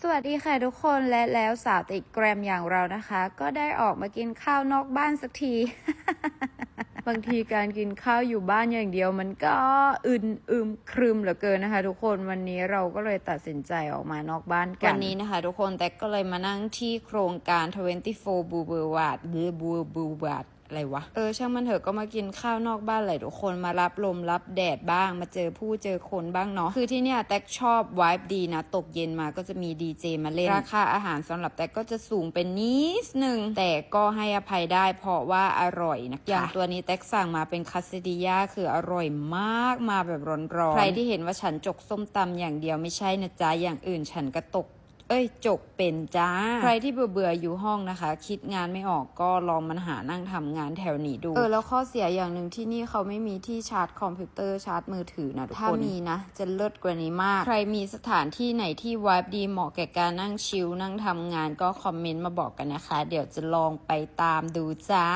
สวัสดีค่ะทุกคนและแล้วสาวติดแกรมอย่างเรานะคะก็ได้ออกมากินข้าวนอกบ้านสักที บางทีการกินข้าวอยู่บ้านอย่างเดียวมันก็ครึมเหลือเกินนะคะทุกคนวันนี้เราก็เลยตัดสินใจออกมานอกบ้านกันวันนี้นะคะทุกคนแต่ก็เลยมานั่งที่โครงการ24 Boulevard อะไรวะช่างมันเถอะก็มากินข้าวนอกบ้านเลยทุกคนมารับลมรับแดดบ้างมาเจอผู้เจอคนบ้างเนาะคือที่เนี่ยแท็กชอบไวบ์ดีนะตกเย็นมาก็จะมีดีเจมาเล่นราคาอาหารสำหรับแท็กก็จะสูงเป็นนิดนึงแต่ก็ให้อภัยได้เพราะว่าอร่อยนะคะอย่างตัวนี้แท็กสั่งมาเป็นคาสดิยาคืออร่อยมากมาแบบร้อนๆใครที่เห็นว่าฉันจกส้มตำอย่างเดียวไม่ใช่นะจ๊ะอย่างอื่นฉันก็ตกจกเป็นจ้าใครที่เบื่ออยู่ห้องนะคะคิดงานไม่ออกก็ลองมันหานั่งทำงานแถวนี้ดูแล้วข้อเสียอย่างหนึ่งที่นี่เขาไม่มีที่ชาร์จคอมพิวเตอร์ชาร์จมือถือนะทุกคนถ้ามีนะจะเลิศกว่านี้มากใครมีสถานที่ไหนที่วายดีเหมาะแก่การนั่งชิลนั่งทำงานก็คอมเมนต์มาบอกกันนะคะเดี๋ยวจะลองไปตามดูจ้า